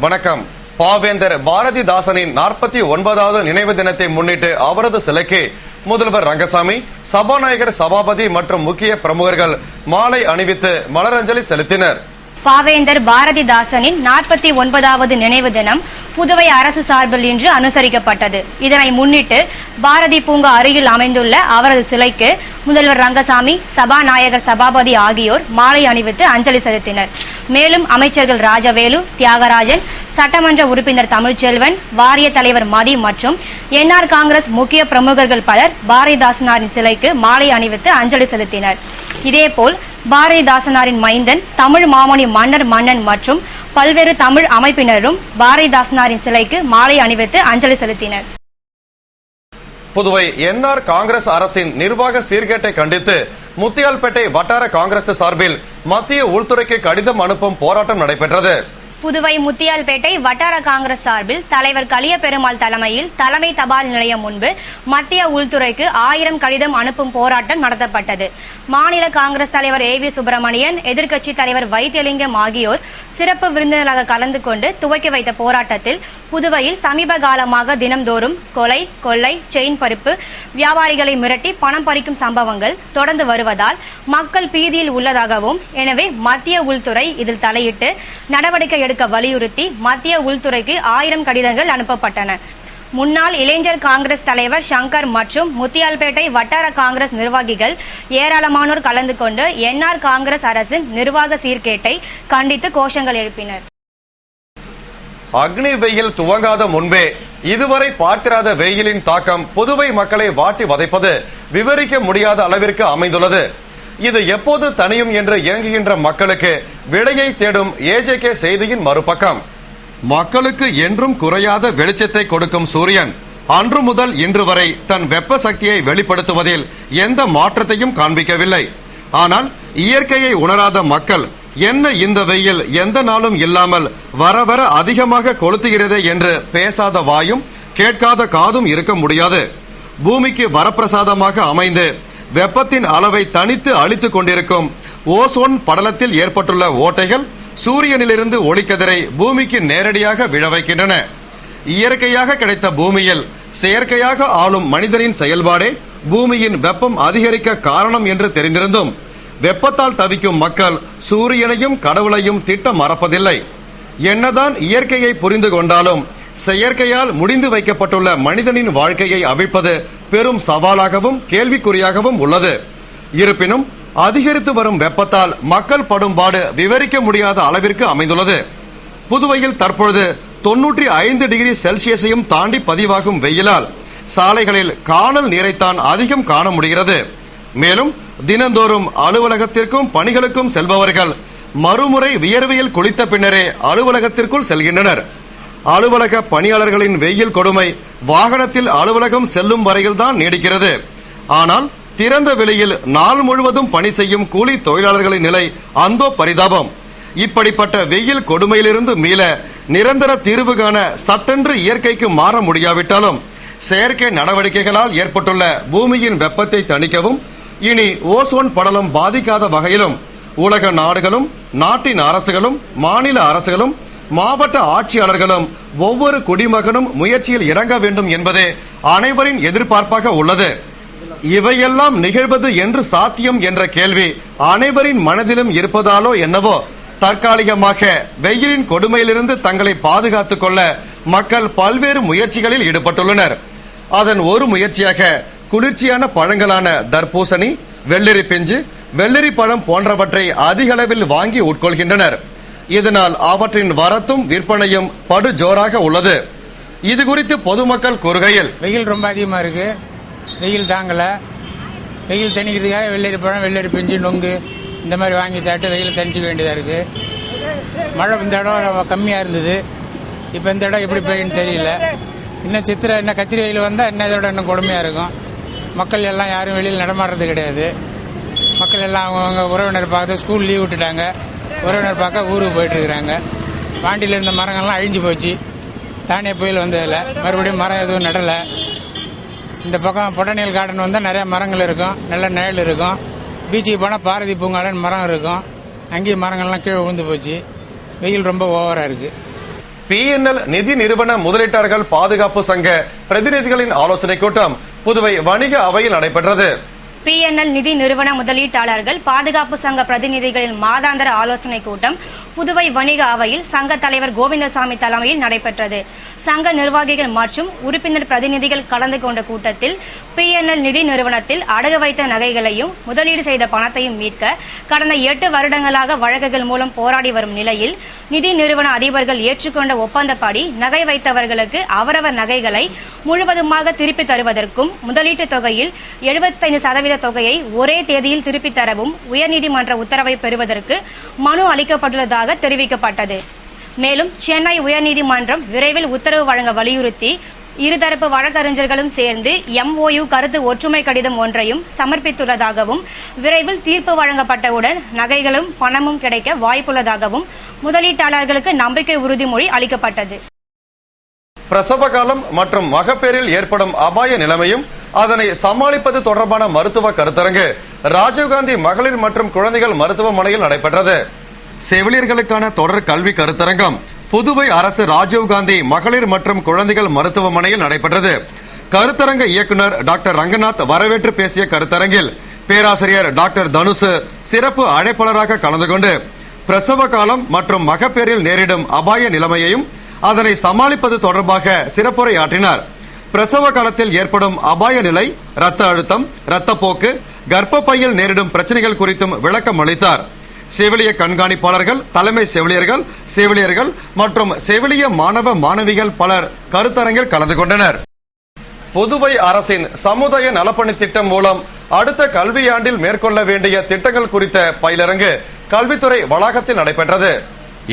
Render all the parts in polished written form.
வணக்கம். பாவேந்தர் பாரதிதாசனின் 49வது நினைவு தினத்தை முன்னிட்டு அவரது சிலைக்கு முதல்வர் ரங்கசாமி, சபாநாயகர் சபாபதி மற்றும் முக்கிய பிரமுகர்கள் மாலை அணிவித்து மலரஞ்சலி செலுத்தினர். பாவேந்தர் பாரதிதாசனின் 49வது நினைவு தினம் புதுவை அரசு சார்பில் இன்று அனுசரிக்கப்பட்டது. இதனை முன்னிட்டு பாரதி பூங்கா அருகில் அமைந்துள்ள அவரது சிலைக்கு முதல்வர் ரங்கசாமி, சபாநாயகர் சபாபதி ஆகியோர் மாலை அணிவித்து அஞ்சலி செலுத்தினர். மேலும் அமைச்சர்கள் ராஜவேலு, தியாகராஜன், சட்டமன்ற உறுப்பினர் தமிழ்ச்செல்வன், வாரிய தலைவர் மதி மற்றும் என்ஆர் காங்கிரஸ் முக்கிய பிரமுகர்கள் பலர் பாரதிதாசனாரின் சிலைக்கு மாலை அணிவித்து அஞ்சலி செலுத்தினர். இதேபோல் பாரதிதாசனாரின் மைந்தன் தமிழ் மாமணி மன்னர் மன்னன் மற்றும் பல்வேறு தமிழ் அமைப்பினரும் பாரதிதாசனாரின் சிலைக்கு மாலை அணிவித்து அஞ்சலி செலுத்தினர். புதுவை என்ஆர் காங்கிரஸ் அரசின் நிர்வாக சீர்கேட்டை கண்டித்து முத்தியால்பேட்டை வட்டார காங்கிரஸ் சார்பில் மத்திய உள்துறைக்கு கடிதம் அனுப்பும் போராட்டம் நடைபெற்றது. புதுவை முத்தியால்பேட்டை வட்டார காங்கிரஸ் சார்பில் தலைவர் கலியபெருமாள் தலைமையில் தலைமை தபால் நிலையம் முன்பு மத்திய உள்துறைக்கு 1000 கடிதம் அனுப்பும் போராட்டம் நடத்தப்பட்டது. மாநில காங்கிரஸ் தலைவர் ஏவி சுப்பிரமணியன், எதிர்க்கட்சி தலைவர் வைத்தியலிங்கம் ஆகியோர் சிறப்பு விருந்தினராக கலந்து கொண்டு துவக்கி வைத்த போராட்டத்தில் புதுவையில் சமீப காலமாக தினம்தோறும் கொலை, கொள்ளை, செயின் பறிப்பு, வியாபாரிகளை மிரட்டி பணம் பறிக்கும் சம்பவங்கள் தொடர்ந்து வருவதால் மக்கள் பீதியில் உள்ளதாகவும், எனவே மத்திய உள்துறை இதில் தலையிட்டு நடவடிக்கை எடுக்க வலியுறுத்தி மத்திய உள்துறைக்கு 1000 கடிதங்கள் அனுப்பப்பட்டன. முன்னாள் இளைஞர் காங்கிரஸ் தலைவர் சங்கர் மற்றும் முத்தியால்பேட்டை வட்டார காங்கிரஸ் நிர்வாகிகள் ஏராளமானோர் கலந்து கொண்டு என்ஆர் காங்கிரஸ் அரசின் நிர்வாக சீர்கேட்டை கண்டித்து கோஷங்கள் எழுப்பினர். அக்னி வெயில் துவங்காத முன்பே இதுவரை பார்த்திராத வெயிலின் தாக்கம் புதுவை மக்களை வாட்டி வதைப்பது விவரிக்க முடியாத அளவிற்கு அமைந்துள்ளது. இது எப்போது தனியும் என்று இயங்குகின்ற மக்களுக்கு விடையை தேடும் ஏஜேகே செய்தியின் மறுபக்கம். மக்களுக்கு என்றும் குறையாத வெளிச்சத்தை கொடுக்கும் சூரியன் அன்று முதல் இன்று வரை தன் வெப்ப சக்தியை வெளிப்படுத்துவதில் எந்த மாற்றத்தையும் காண்பிக்கவில்லை. ஆனால் இயற்கையை உணராத மக்கள் என்ன இந்த வெயில் எந்த நாளும் இல்லாமல் வர வர அதிகமாக கொளுத்துகிறதே என்று பேசாத வாயும் கேட்காத காதும் இருக்க முடியாது. பூமிக்கு வரப்பிரசாதமாக அமைந்து வெப்பத்தின் அளவை தனித்து அழித்துக் கொண்டிருக்கும் ஓசோன் படலத்தில் ஏற்பட்டுள்ள ஓட்டைகள் சூரியனிலிருந்து ஒளிக்கதிரை பூமிக்கு நேரடியாக விழ வைக்கின்றன. இயற்கையாக கிடைத்த பூமியில் செயற்கையாக ஆளும் மனிதனின் செயல்பாடே பூமியின் வெப்பம் அதிகரிக்க காரணம் என்று தெரிந்திருந்தும் வெப்பத்தால் தவிக்கும் மக்கள் சூரியனையும் கடவுளையும் திட்ட மறப்பதில்லை. என்னதான் இயற்கையை புரிந்து கொண்டாலும் செயற்கையால் முடிந்து வைக்கப்பட்டுள்ள மனிதனின் வாழ்க்கையை அவிழ்ப்பது பெரும் சவாலாகவும் கேள்விக்குறியாகவும் உள்ளது. இருப்பினும் அதிகரித்து வரும் வெப்பத்தால் மக்கள் படும் பாடு விவரிக்க முடியாத அளவிற்கு அமைந்துள்ளது. புதுவையில் தற்பொழுது 95 டிகிரி செல்சியஸையும் தாண்டி பதிவாகும் வெயிலால் சாலைகளில் காணல் நீரைத்தான் அதிகம் காண முடிகிறது. மேலும் தினந்தோறும் அலுவலகத்திற்கும் பணிகளுக்கும் செல்பவர்கள் மறுமுறை வியர்வையில் குளித்த பின்னரே அலுவலகத்திற்குள் செல்கின்றனர். அலுவலக பணியாளர்களின் வெயில் கொடுமை வாகனத்தில் அலுவலகம் செல்லும் வரையில்தான் நீடிக்கிறது. ஆனால் திறந்த வெளியில் நாள் முழுவதும் பணி செய்யும் கூலி தொழிலாளர்களின் நிலை அந்தோ பரிதாபம். இப்படிப்பட்ட வெயில் கொடுமையிலிருந்து மீள நிரந்தர தீர்வு காண சட்டென்று இயற்கைக்கு மாற முடியாவிட்டாலும் செயற்கை நடவடிக்கைகளால் ஏற்பட்டுள்ள பூமியின் வெப்பத்தை தணிக்கவும் இனி ஓசோன் படலம் பாதிக்காத வகையிலும் உலக நாடுகளும் நாட்டின் அரசுகளும் மாநில அரசுகளும் மாவட்ட ஆட்சியாளர்களும் ஒவ்வொரு குடிமகனும் முயற்சியில் இறங்க வேண்டும் என்பதே அனைவரின் எதிர்பார்ப்பாக உள்ளது. இவையெல்லாம் நிகழ்வது என்று சாத்தியம் என்ற கேள்வி அனைவரின் மனதிலும் இருப்பதாலோ என்னவோ தற்காலிகமாக வெயிலின் கொடுமையிலிருந்து தங்களை பாதுகாத்துக் கொள்ள மக்கள் பல்வேறு முயற்சிகளில் ஈடுபட்டுள்ளனர். அதன் ஒரு முயற்சியாக குளிர்ச்சியான பழங்களான தர்பூசணி, வெள்ளரி பிஞ்சு, வெள்ளரி பழம் போன்றவற்றை அதிக அளவில் வாங்கி உட்கொள்கின்றனர். இதனால் அவற்றின் வரத்தும் விற்பனையும் படு ஜோராக உள்ளது. இது குறித்து பொதுமக்கள் கூறுகையில், வெயில் ரொம்ப அதிகமா இருக்கு, வெயில் தாங்கல, வெயில் தணிக்கிறதுக்காக வெள்ளரி பழம், வெள்ளரி பிஞ்சு, நொங்கு இந்த மாதிரி வாங்கி சாப்பிட்டு வெயில் தணிச்சிக்க வேண்டியதா இருக்கு. மழை இந்த இடம் கம்மியா இருந்தது, இப்ப இந்த இடம் எப்படி பெய்யுன்னு தெரியல. இன்னும் சித்திரை இன்னும் கத்திரி வெயில் வந்தா இன்னும் இதோட இன்னும் கொடுமையா இருக்கும். மக்கள் எல்லாம் யாரும் வெளியில் நடமாடுறது கிடையாது. மக்கள் எல்லாம் அவங்க உறவினர் பார்த்து ஸ்கூல் லீவ் விட்டுட்டாங்க, உறவினர் பார்க்க ஊருக்கு போயிட்டு இருக்கிறாங்க. பாண்டியில் இருந்த மரங்கள்லாம் அழிஞ்சு போச்சு. தானே புயல் வந்ததில்ல, மறுபடியும் மரம் எதுவும் நடலை. இந்த பக்கம் பொட்டானிக்கல் கார்டன் வந்தால் நிறைய மரங்கள் இருக்கும், நல்ல நிழல் இருக்கும். பீச்சுக்கு போனால் பாரதி பூங்காலன்னு மரம் இருக்கும், அங்கேயும் மரங்கள்லாம் கீழே விழுந்து போச்சு. வெயில் ரொம்ப ஓவராக இருக்கு. PNL நிதி நிறுவன முதலீட்டாளர்கள் பாதுகாப்பு சங்க பிரதிநிதிகளின் ஆலோசனை கூட்டம் புதுவை வணிக அவையில் நடைபெற்றது. PNL நிதி நிறுவன முதலீட்டாளர்கள் பாதுகாப்பு சங்க பிரதிநிதிகளின் மாதாந்திர ஆலோசனை கூட்டம் புதுவை வணிக அவையில் சங்க தலைவர் கோவிந்தசாமி தலைமையில் நடைபெற்றது. சங்க நிர்வாகிகள் மற்றும் உறுப்பினர் பிரதிநிதிகள் கலந்து கொண்ட கூட்டத்தில் PNL நிதி நிறுவனத்தில் அடகு வைத்த நகைகளையும் முதலீடு செய்த பணத்தையும் மீட்க கடந்த 8 வருடங்களாக வழக்குகள் மூலம் போராடி வரும் நிலையில் நிதி நிறுவன அதிபர்கள் ஏற்றுக்கொண்ட ஒப்பந்தப்படி நகை வைத்தவர்களுக்கு அவரவர் நகைகளை முழுவதுமாக திருப்பி தருவதற்கும் முதலீட்டு தொகையில் 75% தொகையை ஒரே தேதியில் திருப்பி தரவும் உயர்நீதிமன்ற உத்தரவை பெறுவதற்கு மனு அளிக்கப்பட்டுள்ளதாக தெரிவிக்கப்பட்டது. மேலும் சென்னை உயர்நீதிமன்றம் விரைவில் உத்தரவு வழங்க வலியுறுத்தி இருதரப்பு வழக்கறிஞர்களும் சேர்ந்து MOU கருத்து ஒற்றுமை கடிதம் ஒன்றையும் சமர்ப்பித்துள்ளதாகவும் விரைவில் தீர்ப்பு வழங்கப்பட்டவுடன் நகைகளும் பணமும் கிடைக்க வாய்ப்புள்ளதாகவும் முதலீட்டாளர்களுக்கு நம்பிக்கை உறுதிமொழி அளிக்கப்பட்டது. பிரசவ காலம் மற்றும் மகப்பேறில் ஏற்படும் அபாய நிலைமையும் அதனை சமாளிப்பது தொடர்பான மருத்துவ கருத்தரங்கு ராஜீவ்காந்தி மகளிர் மற்றும் குழந்தைகள் மருத்துவமனையில் நடைபெற்றது. செவிலியர்களுக்கான தொடர் கல்வி கருத்தரங்கம் புதுவை அரசு ராஜீவ்காந்தி மகளிர் மற்றும் குழந்தைகள் மருத்துவமனையில் நடைபெற்றது. கருத்தரங்க இயக்குனர் டாக்டர் ரங்கநாத் வரவேற்று பேசிய கருத்தரங்கில் பேராசிரியர் டாக்டர் தனுசு சிறப்பு அழைப்பாளராக கலந்து கொண்டு பிரசவ காலம் மற்றும் மகப்பேறில் நேரிடும் அபாய நிலைமையையும் அதனை சமாளிப்பது தொடர்பாக சிறப்புரை ஆற்றினார். பிரசவ காலத்தில் ஏற்படும் அபாய நிலை, இரத்த அழுத்தம், இரத்தப்போக்கு, கர்ப்பப்பையில் நேரிடும் பிரச்சனைகள் குறித்தும் விளக்கம் அளித்தார். செவிலிய கண்காணிப்பாளர்கள், தலைமை செவிலியர்கள் மற்றும் செவிலிய மாணவ மாணவிகள் பலர் கருத்தரங்கில் கலந்து கொண்டனர். புதுவை அரசின் சமுதாய நலப்பணி திட்டம் மூலம் அடுத்த கல்வியாண்டில் மேற்கொள்ள வேண்டிய திட்டங்கள் குறித்த பயிலரங்கு கல்வித்துறை வளாகத்தில் நடைபெற்றது.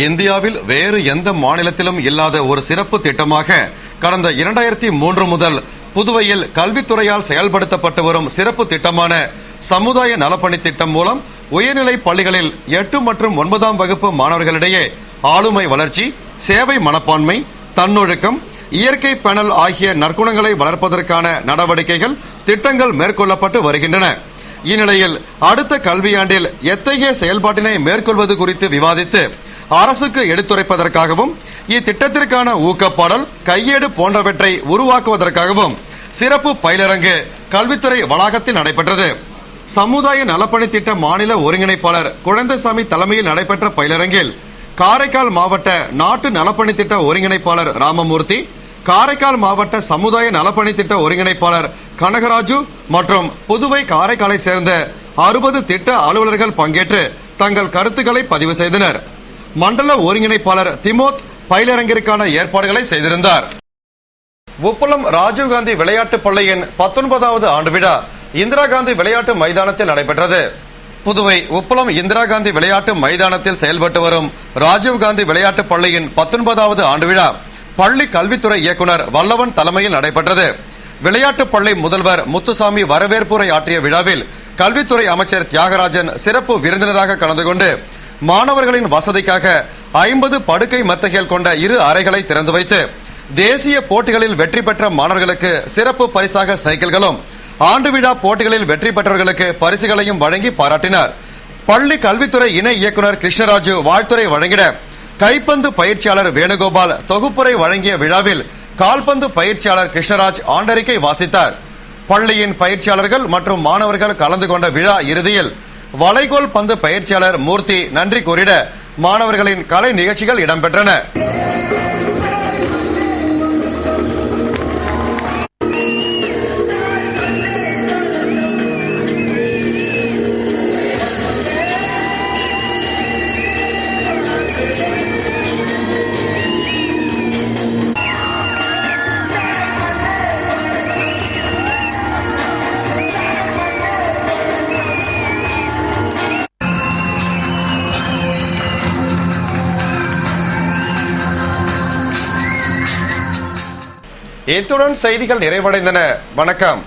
இந்தியாவில் வேறு எந்த மாநிலத்திலும் இல்லாத ஒரு சிறப்பு திட்டமாக கடந்த 2003 முதல் புதுவையில் கல்வித்துறையால் செயல்படுத்தப்பட்டு வரும் சிறப்பு திட்டமான சமுதாய நலப்பணி திட்டம் மூலம் உயர்நிலை பள்ளிகளில் 8 மற்றும் 9ஆம் வகுப்பு மாணவர்களிடையே ஆளுமை வளர்ச்சி, சேவை மனப்பான்மை, தன்னொழுக்கம், இயற்கை பேணல் ஆகிய நற்குணங்களை வளர்ப்பதற்கான நடவடிக்கைகள், திட்டங்கள் மேற்கொள்ளப்பட்டு வருகின்றன. இந்நிலையில் அடுத்த கல்வியாண்டில் எத்தகைய செயல்பாட்டினை மேற்கொள்வது குறித்து விவாதித்து அரசுக்கு எடுத்துரைப்பதற்காகவும் இத்திட்டத்திற்கான ஊக்கப்பாடல், கையேடு போன்றவற்றை உருவாக்குவதற்காகவும் சிறப்பு பயிலரங்கு கல்வித்துறை வளாகத்தில் நடைபெற்றது. சமுதாய நலப்பணி திட்ட மாநில ஒருங்கிணைப்பாளர் குழந்தைசாமி தலைமையில் நடைபெற்ற பயிலரங்கில் காரைக்கால் மாவட்ட நாட்டு நலப்பணி திட்ட ஒருங்கிணைப்பாளர் ராமமூர்த்தி, காரைக்கால் மாவட்ட சமுதாய நலப்பணி திட்ட ஒருங்கிணைப்பாளர் கனகராஜு மற்றும் புதுவை காரைக்காலை சேர்ந்த 60 திட்ட அலுவலர்கள் பங்கேற்று தங்கள் கருத்துக்களை பதிவு செய்தனர். மண்டல ஒருங்கிணைப்பாளர் திமோத் பயிலரங்கிற்கான ஏற்பாடுகளை செய்திருந்தார். உப்பளம் ராஜீவ்காந்தி விளையாட்டு பள்ளியின் 19வது ஆண்டு விழா இந்திரா காந்தி விளையாட்டு மைதானத்தில் நடைபெற்றது. புதுவை உப்பளம் இந்திரா காந்தி விளையாட்டு மைதானத்தில் செயல்பட்டு வரும் ராஜீவ்காந்தி விளையாட்டு பள்ளியின் 19வது ஆண்டு விழா பள்ளி கல்வித்துறை இயக்குனர் வல்லவன் தலைமையில் நடைபெற்றது. விளையாட்டு பள்ளி முதல்வர் முத்துசாமி வரவேற்புரை ஆற்றிய விழாவில் கல்வித்துறை அமைச்சர் தியாகராஜன் சிறப்பு விருந்தினராக கலந்து கொண்டு மாணவர்களின் வசதிக்காக 50 படுக்கை மெத்தைகள் கொண்ட 2 அறைகளை திறந்து வைத்து தேசிய போட்டிகளில் வெற்றி பெற்ற மாணவர்களுக்கு சிறப்பு பரிசாக சைக்கிள்களும், ஆண்டு விழா போட்டிகளில் வெற்றி பெற்றவர்களுக்கு பரிசுகளையும் வழங்கி பாராட்டினார். பள்ளி கல்வித்துறை இணை இயக்குனர் கிருஷ்ணராஜு வாழ்த்துரை வழங்கிட கைப்பந்து பயிற்சியாளர் வேணுகோபால் தொகுப்புரை வழங்கிய விழாவில் கால்பந்து பயிற்சியாளர் கிருஷ்ணராஜ் ஆண்டறிக்கை வாசித்தார். பள்ளியின் பயிற்சியாளர்கள் மற்றும் மாணவர்கள் கலந்து கொண்ட விழா இறுதியில் வளைகோல் பந்து பயிற்சியாளர் மூர்த்தி நன்றி கூறிட மாணவர்களின் கலை நிகழ்ச்சிகள் இடம்பெற்றன. இத்துடன் செய்திகள் நிறைவடைந்தன. வணக்கம்.